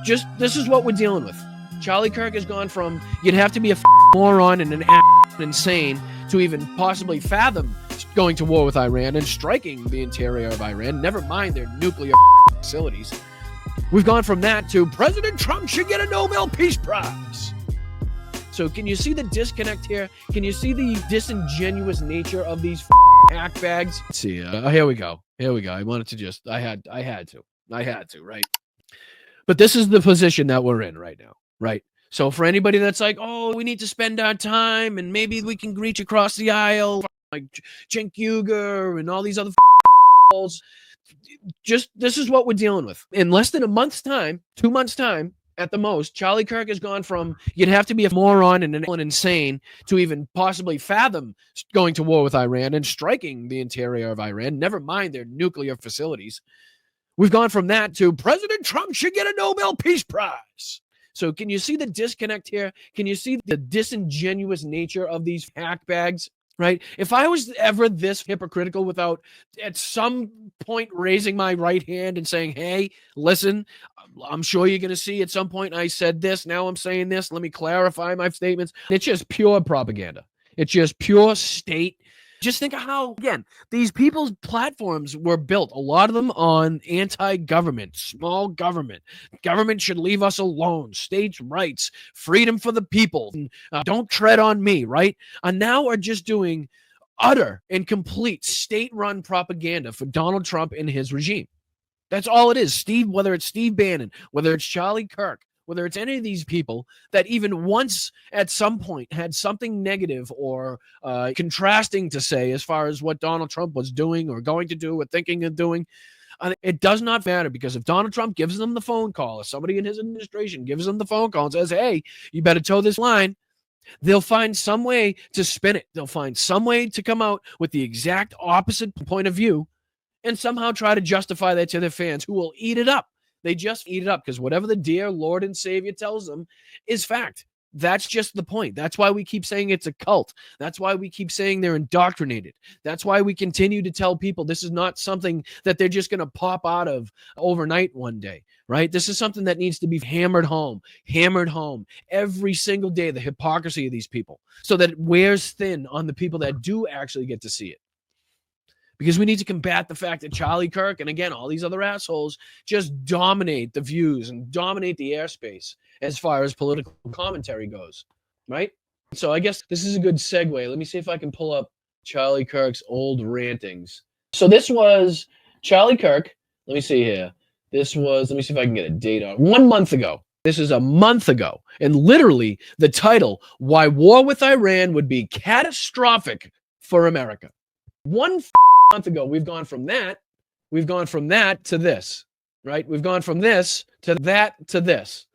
this is what we're dealing with. Charlie Kirk has gone from you'd have to be a moron and an insane to even possibly fathom going to war with Iran and striking the interior of Iran, never mind their nuclear facilities. We've gone from that to President Trump should get a Nobel Peace Prize. So can you see the disconnect here? Can you see the disingenuous nature of these hackbags? Let's see. Here we go. I wanted to just, I had to, right? But this is the position that we're in right now, right? So for anybody that's like, oh, we need to spend our time and maybe we can reach across the aisle, like Cenk Uygur and all these other just this is what we're dealing with. In less than a month's time, 2 months' time, at the most, Charlie Kirk has gone from you'd have to be a moron and an insane to even possibly fathom going to war with Iran and striking the interior of Iran, never mind their nuclear facilities. We've gone from that to President Trump should get a Nobel Peace Prize. So can you see the disconnect here? Can you see the disingenuous nature of these hackbags? Right? If I was ever this hypocritical without at some point raising my right hand and saying, hey, listen, I'm sure you're going to see at some point I said this, now I'm saying this, let me clarify my statements. It's just pure propaganda. It's just pure state. Just think of how, again, these people's platforms were built, a lot of them on anti-government, small government. Government should leave us alone, states' rights, freedom for the people, don't tread on me, right? And now are just doing utter and complete state-run propaganda for Donald Trump and his regime. That's all it is. Whether it's Steve Bannon, whether it's Charlie Kirk, whether it's any of these people that even once at some point had something negative or contrasting to say as far as what Donald Trump was doing or going to do or thinking of doing, it does not matter, because if Donald Trump gives them the phone call or somebody in his administration gives them the phone call and says, hey, you better toe this line, they'll find some way to spin it. They'll find some way to come out with the exact opposite point of view and somehow try to justify that to their fans, who will eat it up. They just eat it up because whatever the dear Lord and Savior tells them is fact. That's just the point. That's why we keep saying it's a cult. That's why we keep saying they're indoctrinated. That's why we continue to tell people this is not something that they're just going to pop out of overnight one day, right? This is something that needs to be hammered home every single day, the hypocrisy of these people, so that it wears thin on the people that do actually get to see it. Because we need to combat the fact that Charlie Kirk and, again, all these other assholes just dominate the views and dominate the airspace as far as political commentary goes, right? So I guess this is a good segue. Let me see if I can pull up Charlie Kirk's old rantings. So this was Charlie Kirk. Let me see here. Let me see if I can get a date on it. 1 month ago. This is a month ago. And literally the title, Why War with Iran Would Be Catastrophic for America. 1 month ago, we've gone from that to this, right? We've gone from this to that to this.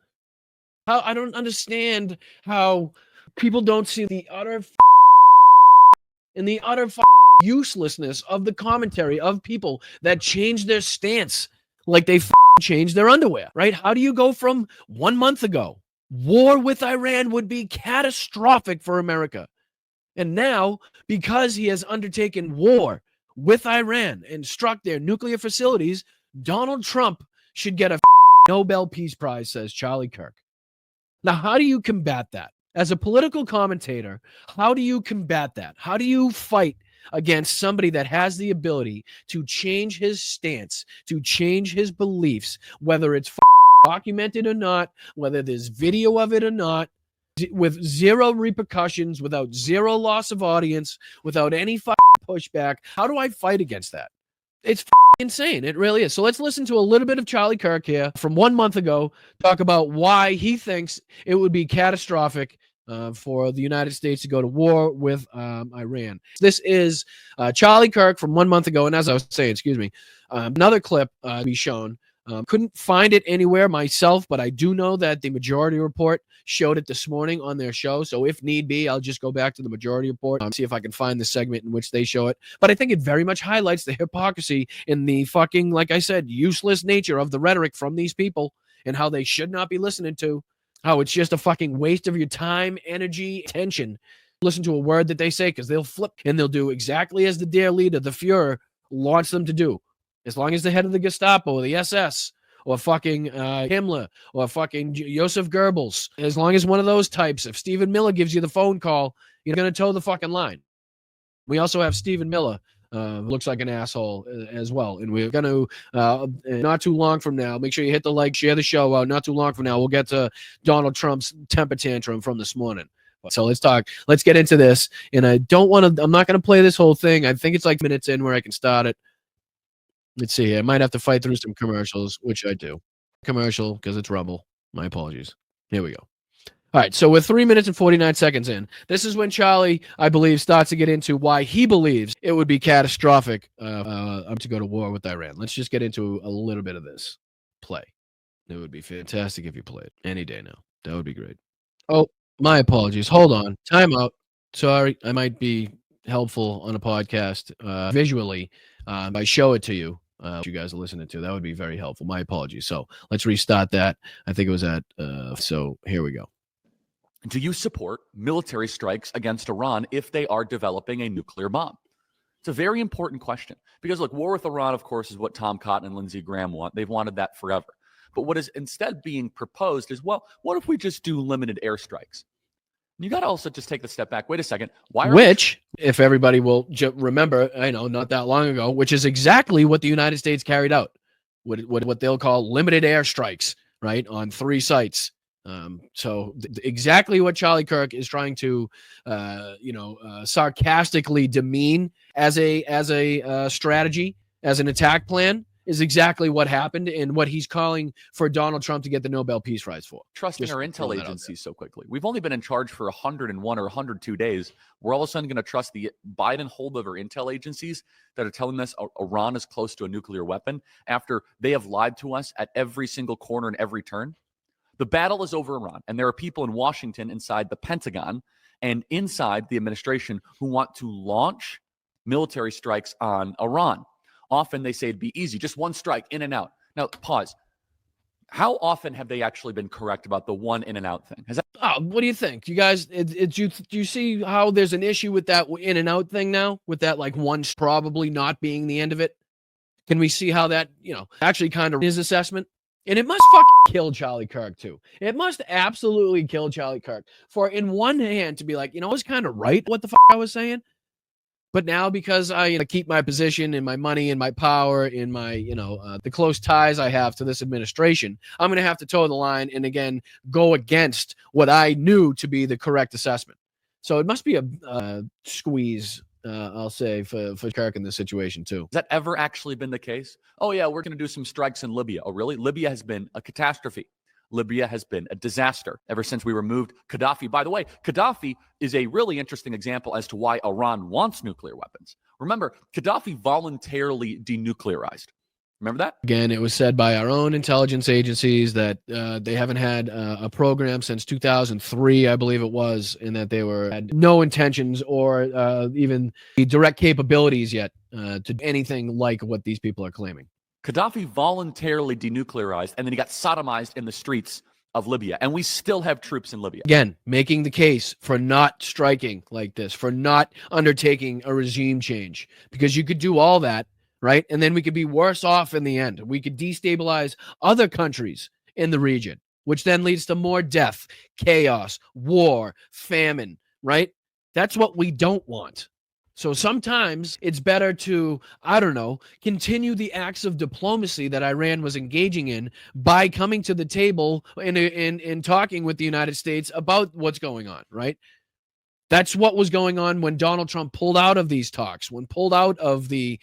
I don't understand how people don't see the utter and the utter uselessness of the commentary of people that change their stance like they changed their underwear, right? How do you go from 1 month ago, war with Iran would be catastrophic for America, and now, because he has undertaken war with Iran and struck their nuclear facilities, Donald Trump should get a Nobel Peace Prize, says Charlie Kirk. Now, how do you combat that? As a political commentator, how do you combat that? How do you fight against somebody that has the ability to change his stance, to change his beliefs, whether it's documented or not, whether there's video of it or not, with zero repercussions, without zero loss of audience, without any pushback? How do I fight against that? It's insane. It really is. So let's listen to a little bit of Charlie Kirk here from 1 month ago, talk about why he thinks it would be catastrophic for the United States to go to war with Iran. This is Charlie Kirk from 1 month ago. And as I was saying, another clip to be shown. Couldn't find it anywhere myself, but I do know that the Majority Report showed it this morning on their show. So if need be, I'll just go back to the Majority Report and see if I can find the segment in which they show it. But I think it very much highlights the hypocrisy and the fucking, like I said, useless nature of the rhetoric from these people and how they should not be listening to, how it's just a fucking waste of your time, energy, attention. Listen to a word that they say, because they'll flip and they'll do exactly as the dear leader, the Fuhrer, wants them to do. As long as the head of the Gestapo or the SS or fucking Himmler or fucking Joseph Goebbels. As long as one of those types, if Stephen Miller gives you the phone call, you're going to toe the fucking line. We also have Stephen Miller, looks like an asshole as well. And we're going to, not too long from now, make sure you hit the like, share the show out. Not too long from now, we'll get to Donald Trump's temper tantrum from this morning. So let's get into this. And I'm not going to play this whole thing. I think it's like minutes in where I can start it. Let's see. I might have to fight through some commercials, which I do. Commercial, because it's Rumble. My apologies. Here we go. All right, so we're 3 minutes and 49 seconds in. This is when Charlie, I believe, starts to get into why he believes it would be catastrophic to go to war with Iran. Let's just get into a little bit of this. Play. It would be fantastic if you played any day now. That would be great. Oh, my apologies. Hold on. Time out. Sorry, I might be helpful on a podcast visually. I show it to you. You guys are listening to. That would be very helpful. My apologies. So let's restart that. I think it was at. So here we go. Do you support military strikes against Iran if they are developing a nuclear bomb? It's a very important question because, look, war with Iran, of course, is what Tom Cotton and Lindsey Graham want. They've wanted that forever. But what is instead being proposed is, well, what if we just do limited airstrikes? You got to also just take the step back. Wait a second. If everybody will remember, I know not that long ago, which is exactly what the United States carried out, what they'll call limited airstrikes, right, on 3 sites. So exactly what Charlie Kirk is trying to, sarcastically demean as a strategy, as an attack plan, is exactly what happened and what he's calling for Donald Trump to get the Nobel Peace Prize for. Trusting our intel agencies so quickly. We've only been in charge for 101 or 102 days. We're all of a sudden going to trust the Biden holdover intel agencies that are telling us Iran is close to a nuclear weapon after they have lied to us at every single corner and every turn. The battle is over Iran, and there are people in Washington inside the Pentagon and inside the administration who want to launch military strikes on Iran. Often they say it'd be easy, just one strike, in and out. Now, pause. How often have they actually been correct about the one in and out thing? What do you think? You guys, do you see how there's an issue with that in and out thing now? With that, like, one probably not being the end of it? Can we see how that, actually kind of his assessment? And it must fucking kill Charlie Kirk, too. It must absolutely kill Charlie Kirk. For, in one hand, to be like, I was kind of right what the fuck I was saying. But now, because I keep my position and my money and my power and my, the close ties I have to this administration, I'm going to have to toe the line and, again, go against what I knew to be the correct assessment. So it must be a squeeze, I'll say, for Kirk in this situation, too. Has that ever actually been the case? Oh, yeah, we're going to do some strikes in Libya. Oh, really? Libya has been a catastrophe. Libya has been a disaster ever since we removed Gaddafi. By the way, Gaddafi is a really interesting example as to why Iran wants nuclear weapons. Remember, Gaddafi voluntarily denuclearized. Remember that? Again, it was said by our own intelligence agencies that they haven't had a program since 2003, I believe it was, and that they had no intentions or even the direct capabilities yet to do anything like what these people are claiming. Gaddafi voluntarily denuclearized, and then he got sodomized in the streets of Libya, and we still have troops in Libya. Again, making the case for not striking like this, for not undertaking a regime change, because you could do all that, right? And then we could be worse off in the end. We could destabilize other countries in the region, which then leads to more death, chaos, war, famine, right? That's what we don't want. So sometimes it's better to, continue the acts of diplomacy that Iran was engaging in by coming to the table and talking with the United States about what's going on, right? That's what was going on when Donald Trump pulled out of these talks, pulled out of the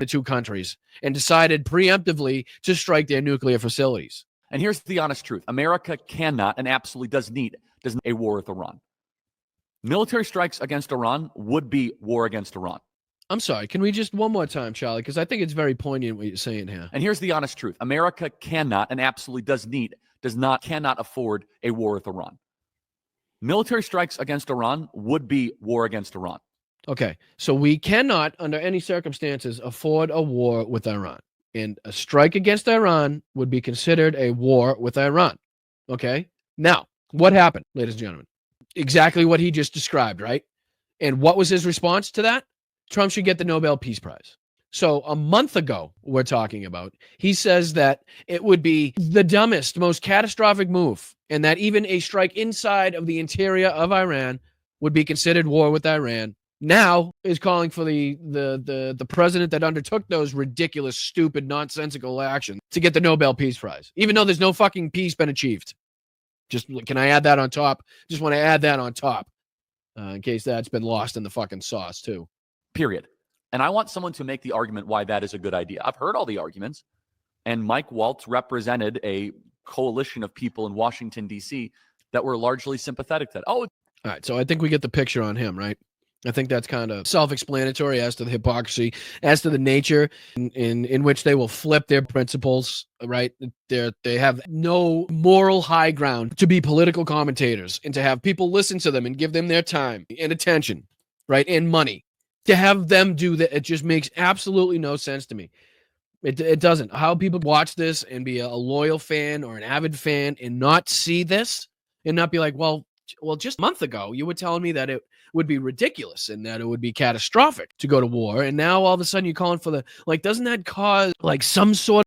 two countries and decided preemptively to strike their nuclear facilities. And here's the honest truth. America cannot and absolutely does need a war with Iran. Military strikes against Iran would be war against Iran. I'm sorry. Can we just one more time, Charlie? Because I think it's very poignant what you're saying here. And here's the honest truth. America cannot and absolutely cannot afford a war with Iran. Military strikes against Iran would be war against Iran. Okay. So we cannot, under any circumstances, afford a war with Iran. And a strike against Iran would be considered a war with Iran. Okay? Now, what happened, ladies and gentlemen? Exactly what he just described, right? And what was his response to that? Trump should get the Nobel Peace Prize. So a month ago, we're talking about, he says that it would be the dumbest, most catastrophic move, and that even a strike inside of the interior of Iran would be considered war with Iran. Now is calling for the president that undertook those ridiculous, stupid, nonsensical actions to get the Nobel Peace Prize, even though there's no fucking peace been achieved. Just can I add that on top? Just want to add that on top in case that's been lost in the fucking sauce too. Period. And I want someone to make the argument why that is a good idea. I've heard all the arguments, and Mike Waltz represented a coalition of people in Washington, D.C. that were largely sympathetic to that. Oh, all right. So I think we get the picture on him, right? I think that's kind of self-explanatory as to the hypocrisy, as to the nature in which they will flip their principles, right? They have no moral high ground to be political commentators and to have people listen to them and give them their time and attention, right? And money. To have them do that, it just makes absolutely no sense to me. It doesn't. How people watch this and be a loyal fan or an avid fan and not see this and not be like, well, just a month ago, you were telling me that it would be ridiculous and that it would be catastrophic to go to war. And now all of a sudden you're calling for doesn't that cause like some sort